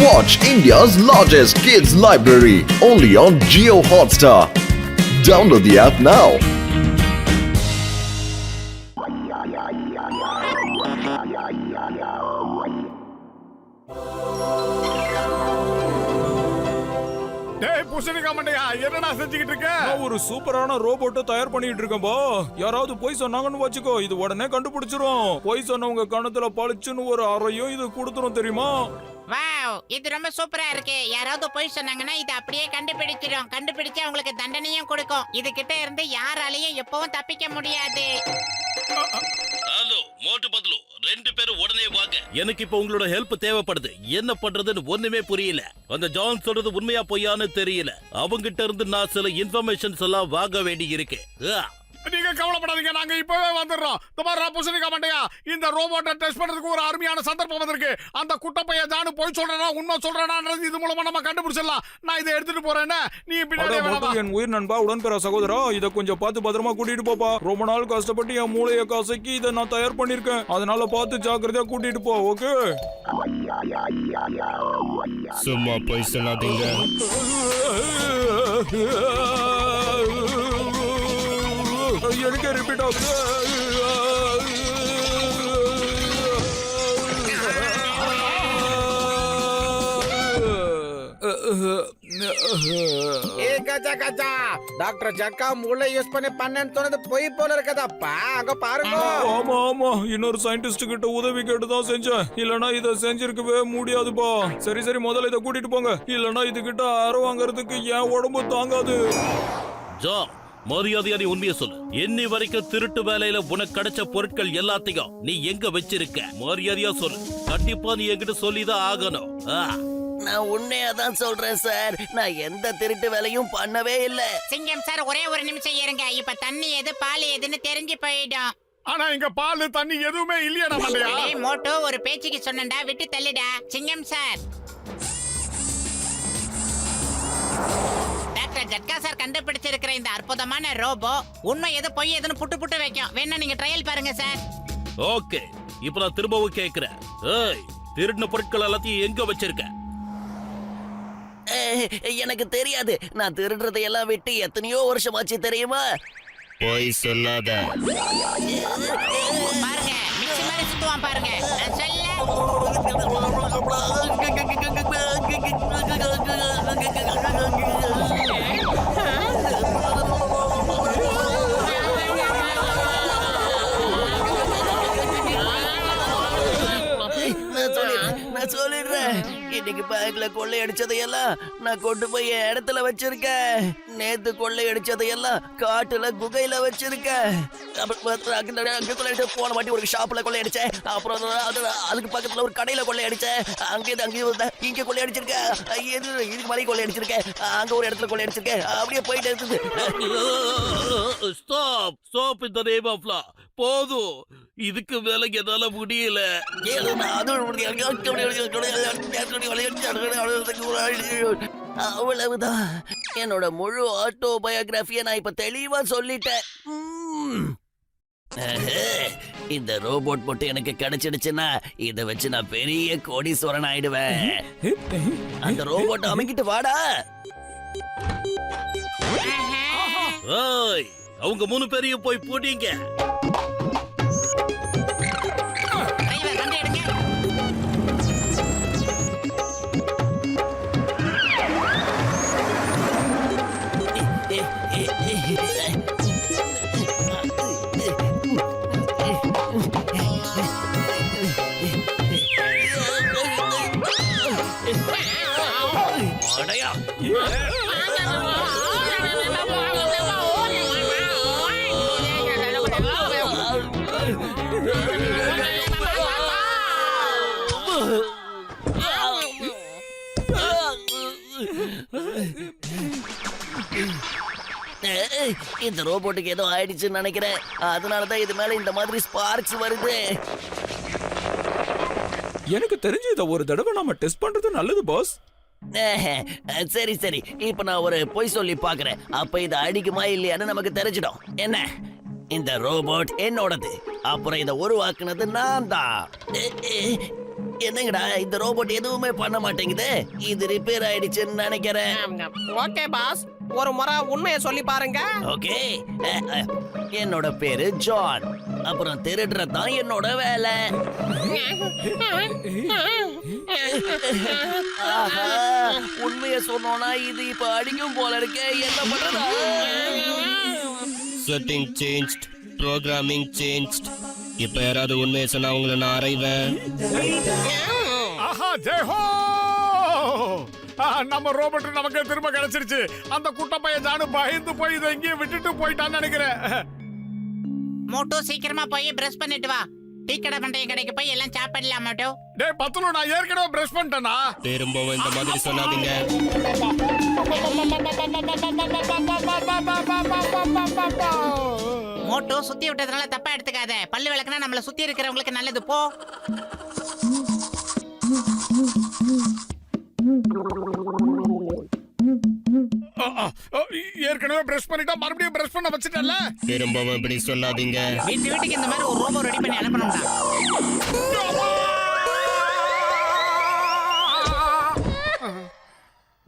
Watch India's largest kids library only on Jio Hotstar. Download the app now. என்னடா செஞ்சுக்கிட்டு இருக்க? ஒரு சூப்பரான ரோபோட்டை தயார் பண்ணிட்டு இருக்கேன்பா. யாராவது போய் சொன்னாங்கன்னு வச்சுக்கோ, இது உடனே கண்டுபிடிச்சிரும். போய் சொன்னவங்க கணத்துல பளிச்சுன்னு ஒரு அறையும் இது கொடுத்துரும், தெரியுமா? வாவ், இது ரொம்ப சூப்பரா இருக்கு. யாராவது போய் சொன்னாங்கன்னா இது அப்படியே கண்டுபிடிச்சிடும். கண்டுபிடிச்சு அவங்களுக்கு தண்டனையும் கொடுக்கும். இது கிட்ட இருந்து யாராலையும் எப்பவும் தப்பிக்க முடியாது. ஹலோ மோட்டு பத்லு, 2 பேரும் உடனே வாங்க. எனக்கு இப்ப உங்களோட ஹெல்ப் தேவைப்படுது. என்ன பண்றதுன்னு ஒண்ணுமே புரியல. அந்த ஜான் சொல்றது உண்மையா பொய்யான்னு தெரியல. அவங்கிட்ட இருந்து நான் சில இன்ஃபர்மேஷன்ஸ் எல்லாம் வாங்க வேண்டி இருக்கு. நீங்க கவலைப்படாதீங்க, நாங்க இப்பவே வந்துடுறோம். தமாரா புசனிக்கா மண்டையா, இந்த ரோபோட்டை டெஸ்ட் பண்றதுக்கு ஒரு அருமையான சந்தர்ப்பம் வந்திருக்கு. அந்த குட்டப்பைய ஜானு போய் சொல்றா உண்மை சொல்றானான்றது இது மூலமா நம்ம கண்டுபிடிச்சிடலாம். நான் இதை எடுத்துட்டு போறேன்னு நீ பின்னாடியே வா. என் உயிர் நண்பா, உடன்பிற சகோதரா, இத கொஞ்சம் பார்த்து பத்திரமா கூட்டிட்டு போப்பா. ரொம்ப நாள் கஷ்டப்பட்டு என் மூளைய கசக்கி இதை நான் தயார் பண்ணிருக்கேன். அதனால பார்த்து ஜாக்கிரதையா கூட்டிட்டு போ. ஓகே? சும்மா போய் சொல்லாதீங்க. எனக்கு ரிப்பீட் ஆகுது. டாக்டர் ஜக்கா மூளை யூஸ் பண்ணி பண்ணேன்னு சொன்னது பொய் போல இருக்கதாப்பா. அங்க பாருங்க. ஆமா ஆமா, இன்னொரு சயின்டிஸ்ட் கிட்ட உதவி கேட்டு தான் செஞ்சேன். இல்லனா இத செஞ்சிருக்கவே முடியாதுப்பா. சரி சரி, முதல்ல இத கூட்டிட்டு போங்க. இல்லனா இது கிட்ட அரை வாங்குறதுக்கு என் உடம்பு தாங்காது. ஜா, மரியாதையா நீ உண்மையை சொல்லு. இன்னி வரைக்கும் திருட்டு வேலையில உனக்கு கிடைச்ச பொருட்கள் எல்லாத்தையும் நீ எங்க வச்சிருக்க? மரியாதையா சொல்லு. கண்டிப்பா நீ என்கிட்ட சொல்லிதான் ஆகணும். நான் உண்மையாதான் சொல்றேன் சார். நான் எந்த திருட்டு வேலையும் பண்ணவே இல்ல. சிங்கம் சார், ஒரே ஒரு நிமிஷம் இருங்க. இப்ப தண்ணி எது பால் எதுன்னு தெரிஞ்சு போயிடும். ஆனா இங்க பால் தண்ணி எதுவுமே இல்லையா மண்டையா? மோட்டோ ஒரு பேச்சுக்கு சொன்னடா, விட்டு தள்ளிடா. சிங்கம் சார், டாக்டர் ஜட்கா சார் கண்டுபிடிச்சிருக்கிற இந்த அற்புதமான ரோபோ உண்மை எது பொய் எதுன்னு புட்டு புட்டு வைக்கும். வேணா நீங்க ட்ரையல் பாருங்க சார். ஓகே, இப்ப நான் திரும்பவும் கேக்குறேன். ஏய், திருடின பொருட்கள் எல்லாத்தையும் எங்க வச்சிருக்க? எனக்கு தெரியாது. நான் திருடுறதை எல்லாம் விட்டு எத்தனையோ வருஷமாச்சு தெரியுமா? போய் சொல்லாத. பாருங்க, மிக்ஸி மாதிரி சுத்துவான் பாருங்க. நான் சொல்ல சொல்லிடுறேன். இன்னைக்கு பேங்க்ல கொள்ளை அடிச்சதையெல்லாம் நான் கொண்டு போய் என் இடத்துல வச்சிருக்கேன். நேத்து கொள்ளை அடிச்சதையெல்லாம் காட்டுல குகையில வச்சிருக்கேன். போன வாட்டி ஒரு ஷாப்ல கொள்ளை அடிச்சேன். அப்புறம் அதுக்கு பக்கத்துல ஒரு கடையில கொள்ளை அடிச்சேன். அங்கேயும் இங்க கொள்ளை அடிச்சிருக்கேன். இதுக்கு மாதிரி கொள்ளை அடிச்சிருக்கேன். அங்க ஒரு இடத்துல கொள்ளை அடிச்சிருக்கேன். அப்படியே போயிட்டு இருக்குது. ஸ்டாப் ஸ்டாப் இந்த நேம் ஆஃப் லா. போதும், இதுக்கு மேல என்னால முடியல. அவ்வளவுதான். என்னோட முழு ஆட்டோபயோகிராஃபியை நான் இப்ப தெளிவா சொல்லிட்டேன். இந்த ரோபோட் மட்டும் எனக்கு கிடைச்சிடுச்சுன்னா இத வச்சு நான் பெரிய கோடீஸ்வரன் ஆயிடுவேன். அந்த ரோபோட் அமைக்கிட்டு வாடா. ஏய், அவங்க 3 பேரையும் போய் போடிங்க. இந்த ரோபோட்டுக்கு ஏதோ ஆயிடுச்சுன்னு நினைக்கிறேன். அதனாலதான் இது மேல இந்த மாதிரி ஸ்பார்க்ஸ் வருது. எனக்கு தெரிஞ்சு இத ஒரு தடவை நாம டெஸ்ட் பண்றது நல்லது பாஸ். சரி சரி, இப்ப நான் ஒரு பொய் சொல்லி பாக்குறேன். அப்ப இது அடிக்குமா இல்லையான்னு நமக்கு தெரிஞ்சிடும். என்ன, இந்த ரோபோட் என்னோடது. அப்புறம் இதை உருவாக்குனது நான் தான். என்னங்கடா இந்த ரோபோட் எதுவுமே பண்ண மாட்டேங்குது. இது ரிப்பேர் ஆயிடுச்சுன்னு நினைக்கிறேன். ஓகே பாஸ், ஒரு முறை உண்மையை சொல்லி பாருங்க. ஓகே, என்னோட பேரு ஜான். அப்புறம் திருடுறது தான் என்னோட வேலை. ஆஹா, உண்மையை சொன்னோம்னா இது இப்ப அடிக்கும் போல இருக்கே. என்ன பண்றதா? Setting change, programming change. இப்ப யாராவது உண்மையை சொன்னா உங்களை நான் அறைவேன். ஆஹா ஜெயஹோ! நம்ம ரோபோட் நமக்கு திரும்ப கிடைச்சிருச்சு. அந்த குட்ட பையன் ஜானு பயந்து போய் இதை எங்கேயும் விட்டுட்டு போயிட்டான்னு நினைக்கிறேன். மோட்டோ சீக்கிரமா போய் பிரஷ் பண்ணிட்டு வா. டீ கடை பண்டைய கடைக்கு போய் எல்லாம் சாப்பிடலாம் மோட்டோ. டேய் பத்துலு, நான் ஏற்கனவே பிரஷ் பண்ணிட்டேனா? திரும்பவும் இந்த மாதிரி சொல்லாதீங்க. மோட்டோ சுத்தி விட்டதுனால தப்பா எடுத்துக்காத. பல்லு விளக்குனா நம்மள சுத்தி இருக்கிறவங்களுக்கு நல்லது. போ. ஏற்கனவே பிரஷ் பண்ணிட்டா மறுபடியும் பிரஷ் பண்ண வச்சுட்டல. திரும்பவும் இப்படி சொல்லாதீங்க. வீட்டுக்கு இந்த மாதிரி ஒரு ரோபோ ரெடி பண்ணி அனுப்பணும்டா.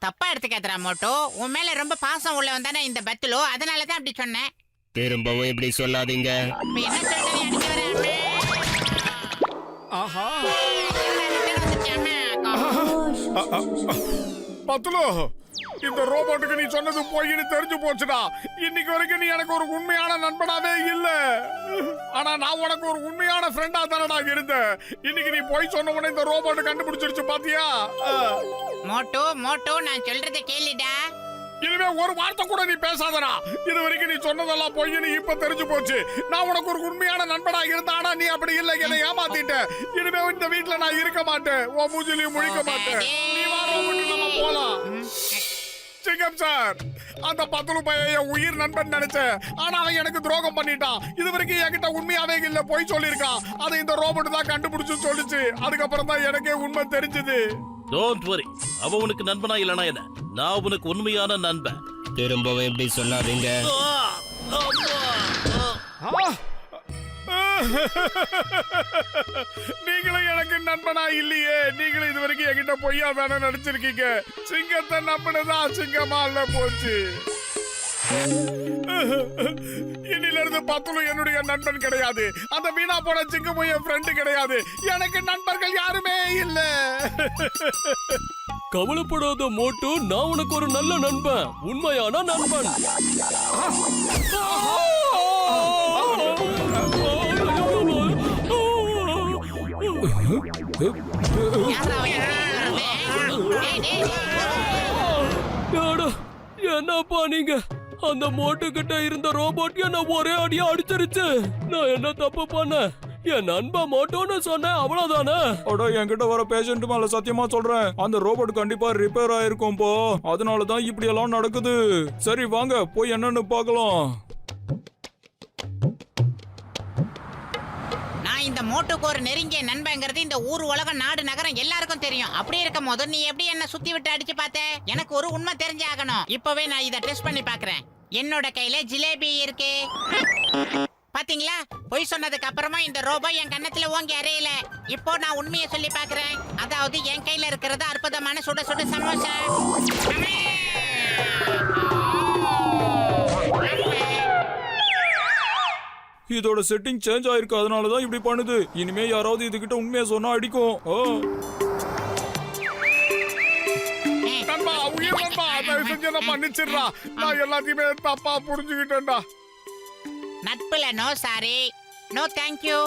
தப்பா எடுத்துக்காதடா மோட்டோ. உன் மேல ரொம்ப பாசம் உள்ளவன் தானே இந்த பத்துலோ, அதனால தான் அப்படி சொன்னேன். திரும்பவும் இப்படி சொல்லாதீங்க. இப்ப என்ன சொல்றது? அடிக்க வரேன். ஆஹா வந்துச்சாமே. பத்துலு, இந்த ரோபோட்டுக்கு நீ சொன்னது போயின்னு தெரிஞ்சு போச்சுடா. இன்னைக்கு வரைக்கும் நீ எனக்கு ஒரு உண்மையான நண்பனாவே இல்ல. ஆனா நான் உனக்கு ஒரு உண்மையான ஃப்ரெண்டா தானடா இருந்தேன். இன்னைக்கு நீ போய் சொன்ன உடனே இந்த ரோபோட் கண்டுபிடிச்சிருச்சு பாத்தியா? மோட்டோ மோட்டோ, நான் சொல்றதை கேளுடா. இனிமே ஒரு வார்த்தை கூட நீ பேசாதடா. இது வரைக்கும் நீ சொன்னதெல்லாம் போயின்னு இப்ப தெரிஞ்சு போச்சு. நான் உனக்கு ஒரு உண்மையான நண்பனா இருந்தா, ஆனா நீ அப்படி இல்ல, என்னை ஏமாத்திட்ட. இனிமே இந்த வீட்டுல நான் இருக்க மாட்டேன். உன் மூஞ்சிலையும் முழிக்க மாட்டேன். நீ வா ரோபோட், நம்ம போலாம். சிங்கம் சார், அந்த பத்துலு பையன் உயிர் நண்பன் நினைச்சேன். ஆனா அவன் எனக்கு துரோகம் பண்ணிட்டான். இது வரைக்கும் என்கிட்ட உண்மையாவே இல்ல, போய் சொல்லிருக்கான். அதை இந்த ரோபோட் தான் கண்டுபிடிச்சு சொல்லிச்சு. அதுக்கப்புறம் தான் எனக்கே உண்மை தெரிஞ்சது. டோன்ட் வரி, அவ உனக்கு நண்பனா இல்லனா என்ன? நான் உனக்கு உண்மையான நண்பன். திரும்பவும் இப்படி சொல்லாதீங்க. நீங்களும் எனக்கு நண்பனா இல்லையே. நீங்களும் இது வரைக்கும் என்கிட்ட பொய்யா தானே நடிச்சிருக்கீங்க. சிங்கத்தை நம்பினதான் சிங்கமா இல்ல போச்சு. இன்னில இருந்து பத்துலு என்னுடைய நண்பன் கிடையாது. அந்த வீணா போன சிங்கமும் என் ஃப்ரெண்டு கிடையாது. எனக்கு நண்பர்கள் யாருமே இல்ல. கவலைப்படாத மோட்டு, நான் உனக்கு ஒரு நல்ல நண்பன், உண்மையான நண்பன். என்னப்பா நீங்க? அந்த மோட்டு கிட்ட இருந்த ரோபோட் என்ன ஒரே அடியா அடிச்சிருச்சு. நான் என்ன தப்பு பண்ணேன்? என் நண்பன் மோட்டோன்னு சொன்னேன், அவ்வளவுதானே. அட, என்கிட்ட வர பேஷண்ட் மேல சத்தியமா சொல்றேன், அந்த ரோபோட் கண்டிப்பா ரிப்பேர் ஆயிருக்கும் போ. அதனாலதான் இப்படி எல்லாம் நடக்குது. சரி வாங்க போய் என்னன்னு பார்க்கலாம். நான் இந்த மோட்டுக்கு ஒரு நெருங்கிய நண்பங்கிறது இந்த ஊர் உலகம் நாடு நகரம் எல்லாருக்கும் தெரியும். அப்படி இருக்கும் போது நீ எப்படி என்ன சுத்தி விட்டு அடிச்சு பார்த்த? எனக்கு ஒரு உண்மை தெரிஞ்சாகணும். இப்பவே நான் இதை டெஸ்ட் பண்ணி பாக்குறேன். என்னோட கையில ஜிலேபி இருக்கு. பாத்தீங்களா? பொய் சொன்னதுக்கு அப்புறமா இந்த ரோபோ என் கண்ணத்துல ஓங்கி அறையல. இப்போ நான் உண்மையை சொல்லி பாக்குறேன். அதாவது என் கையில இருக்கிறது அற்புதமான சுட சுட சமோசா. இதோட செட்டிங் சேஞ்ச் ஆயிருக்கு, அதனாலதான் இப்படி பண்ணுது. இனிமே யாராவது இதுகிட்ட உண்மையை சொன்னா அடிக்கும். நண்பா, உயிர் நண்பா, தயவு செஞ்சு என்ன மன்னிச்சிடுறா. நான் எல்லாத்தையுமே தப்பா புரிஞ்சுக்கிட்டேன்டா. நட்புல நோ சாரி, நோ தேங்க்யூ.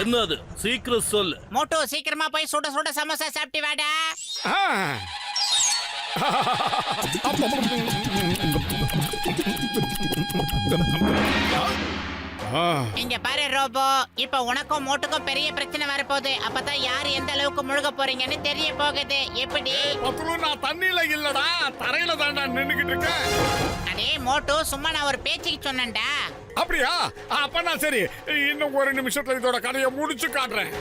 என்னது? சீக்கிரம் சொல்லு. மோட்டோ, சீக்கிரமா போய் சுட சுட சமோசா சாப்பிட்டு வாடா. இங்க பாரு ரோபோ, இப்ப உனக்கும் மோட்டுக்கும் பெரிய பிரச்சனை வரப்போகுது. அப்பதான் யார் எந்த அளவுக்கு முழுக போறீங்கன்னு தெரிய போகுது. எப்படி? பத்துலு நான் தண்ணியில இல்லடா, தரையில தான்டா நின்னுகிட்டு இருக்கேன். அடே மோட்டு, சும்மா நான் ஒரு பேச்சுக்கு சொன்னேன்டா. அப்படியா? அப்ப நான் சரி, இன்னும் ஒரு நிமிஷத்துல இதோட கதையை முடிச்சு காட்டுறேன்.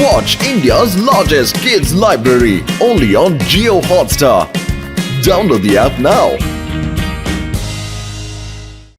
Watch India's largest kids library only on Geo Hotstar. Download the app now.